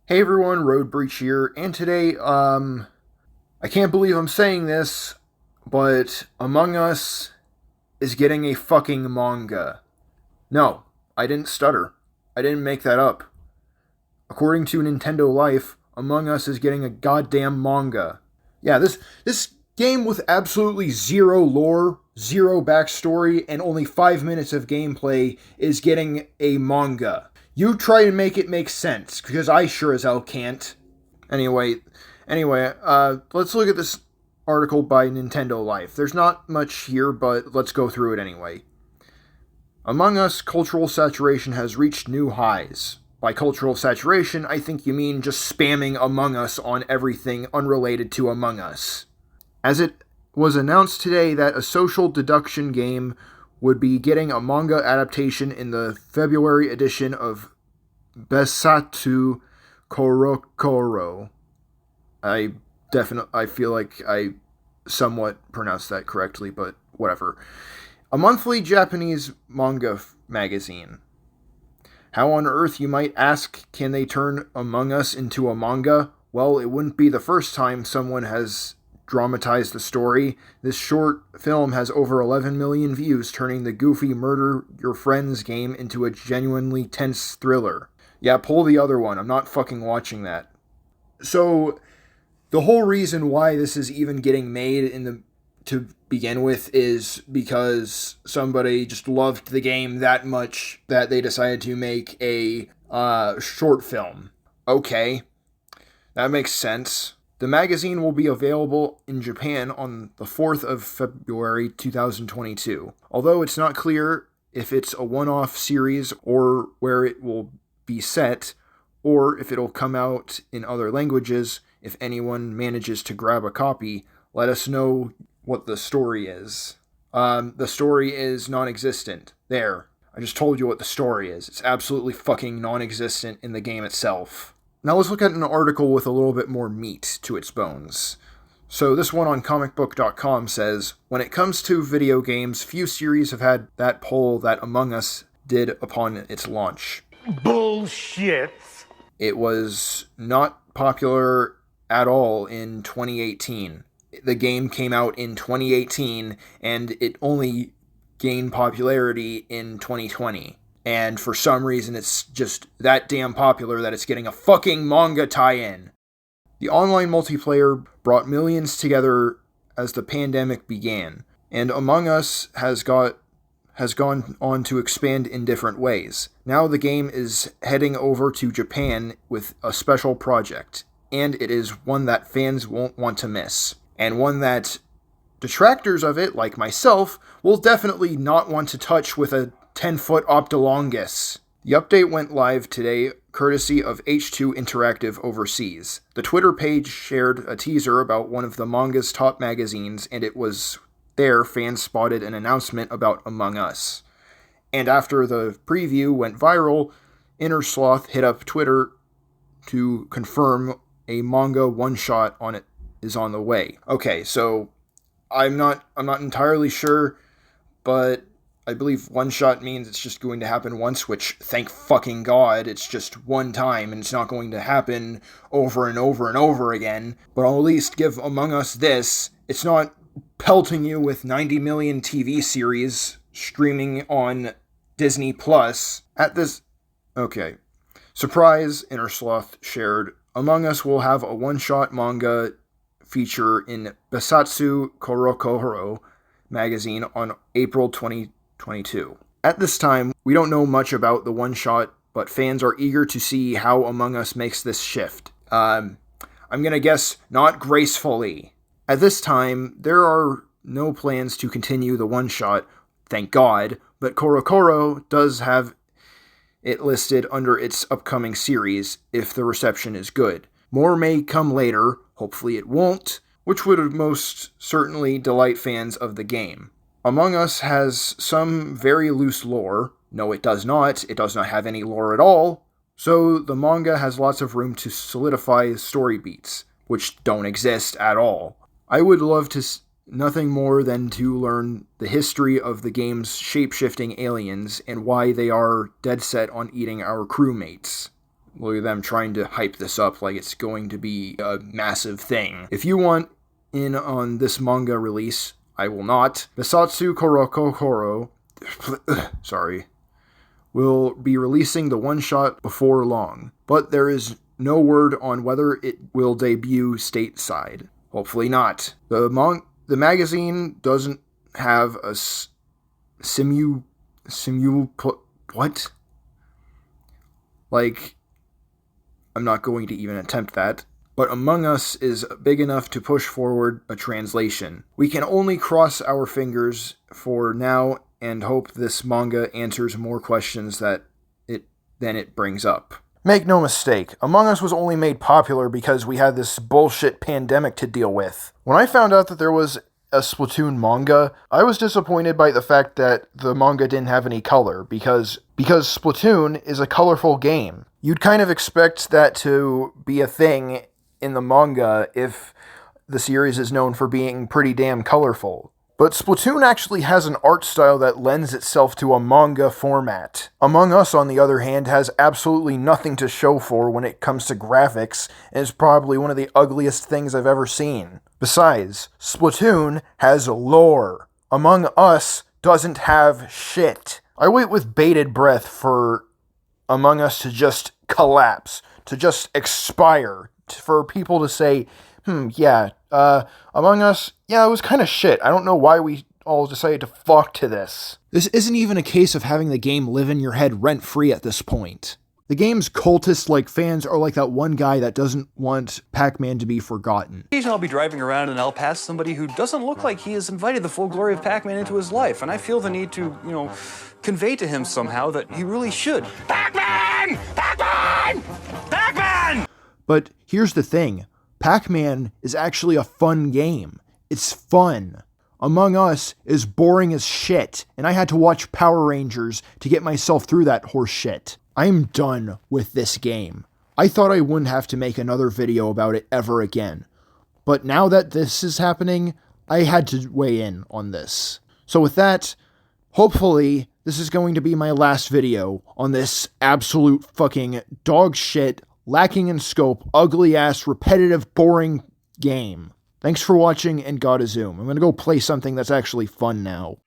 Hey everyone, Road Breach here, and today, I can't believe I'm saying this, but Among Us is getting a fucking manga. No, I didn't stutter. I didn't make that up. According to Nintendo Life, Among Us is getting a goddamn manga. Yeah, this game with absolutely zero lore, zero backstory, and only 5 minutes of gameplay is getting a manga. You try to make it make sense, because I sure as hell can't. Anyway, let's look at this article by Nintendo Life. There's not much here, but let's go through it anyway. Among Us cultural saturation has reached new highs. By cultural saturation, I think you mean just spamming Among Us on everything unrelated to Among Us. As it was announced today that a social deduction game would be getting a manga adaptation in the February edition of Besatsu Korokoro. I feel like I somewhat pronounced that correctly, but whatever. A monthly Japanese manga magazine. How on earth, you might ask, can they turn Among Us into a manga? Well, it wouldn't be the first time someone has dramatized the story. This short film has over 11 million views, turning the goofy murder your friends game into a genuinely tense thriller. Yeah, pull the other one. I'm not fucking watching that. So, the whole reason why this is even getting made to begin with is because somebody just loved the game that much that they decided to make a short film. Okay, that makes sense. The magazine will be available in Japan on the 4th of February 2022. Although it's not clear if it's a one-off series or where it will be set, or if it'll come out in other languages. If anyone manages to grab a copy, let us know what the story is. The story is non-existent. There. I just told you what the story is. It's absolutely fucking non-existent in the game itself. Now let's look at an article with a little bit more meat to its bones. So this one on comicbook.com says, when it comes to video games, few series have had that pull that Among Us did upon its launch. Bullshit. It was not popular at all in 2018. The game came out in 2018, and it only gained popularity in 2020. And for some reason, it's just that damn popular that it's getting a fucking manga tie-in. The online multiplayer brought millions together as the pandemic began, and Among Us has gone on to expand in different ways. Now the game is heading over to Japan with a special project, and it is one that fans won't want to miss, and one that detractors of it, like myself, will definitely not want to touch with a 10-foot Optolongus. The update went live today, courtesy of H2 Interactive Overseas. The Twitter page shared a teaser about one of the manga's top magazines, and it was there fans spotted an announcement about Among Us. And after the preview went viral, Inner Sloth hit up Twitter to confirm a manga one-shot on it is on the way. Okay, so I'm not entirely sure, but I believe one shot means it's just going to happen once, which, thank fucking God, it's just one time, and it's not going to happen over and over and over again. But I'll at least give Among Us this. It's not pelting you with 90 million TV series streaming on Disney Plus. At this... Okay. Surprise, Inner Sloth shared. Among Us will have a one-shot manga feature in Besatsu Korokoro magazine on April 2022. At this time, we don't know much about the one-shot, but fans are eager to see how Among Us makes this shift. I'm gonna guess not gracefully. At this time, there are no plans to continue the one-shot, thank God, but Korokoro does have it listed under its upcoming series if the reception is good. More may come later, hopefully it won't, which would most certainly delight fans of the game. Among Us has some very loose lore. No, it does not. It does not have any lore at all. So the manga has lots of room to solidify story beats, which don't exist at all. I would love to nothing more than to learn the history of the game's shape-shifting aliens and why they are dead set on eating our crewmates. Look at them trying to hype this up like it's going to be a massive thing. If you want in on this manga release, I will not. Misatsu Koroko Koro, sorry, will be releasing the one-shot before long, but there is no word on whether it will debut stateside. Hopefully not. The magazine doesn't have a what? Like, I'm not going to even attempt that. But Among Us is big enough to push forward a translation. We can only cross our fingers for now and hope this manga answers more questions than it brings up. Make no mistake, Among Us was only made popular because we had this bullshit pandemic to deal with. When I found out that there was a Splatoon manga, I was disappointed by the fact that the manga didn't have any color, because Splatoon is a colorful game. You'd kind of expect that to be a thing in the manga if the series is known for being pretty damn colorful. But Splatoon actually has an art style that lends itself to a manga format. Among Us, on the other hand, has absolutely nothing to show for when it comes to graphics, and is probably one of the ugliest things I've ever seen. Besides, Splatoon has lore. Among Us doesn't have shit. I wait with bated breath for Among Us to just collapse, to just expire, for people to say, Among Us, it was kind of shit. I don't know why we all decided to flock to this. This isn't even a case of having the game live in your head rent-free at this point. The game's cultist-like fans are like that one guy that doesn't want Pac-Man to be forgotten. Occasionally I'll be driving around and I'll pass somebody who doesn't look like he has invited the full glory of Pac-Man into his life, and I feel the need to, convey to him somehow that he really should. Pac-Man! Pac-Man! Pac-Man! But here's the thing. Pac-Man is actually a fun game. It's fun. Among Us is boring as shit, and I had to watch Power Rangers to get myself through that horse shit. I'm done with this game. I thought I wouldn't have to make another video about it ever again. But now that this is happening, I had to weigh in on this. So with that, hopefully this is going to be my last video on this absolute fucking dog shit, lacking in scope, ugly-ass, repetitive, boring game. Thanks for watching, and gotta zoom. I'm gonna go play something that's actually fun now.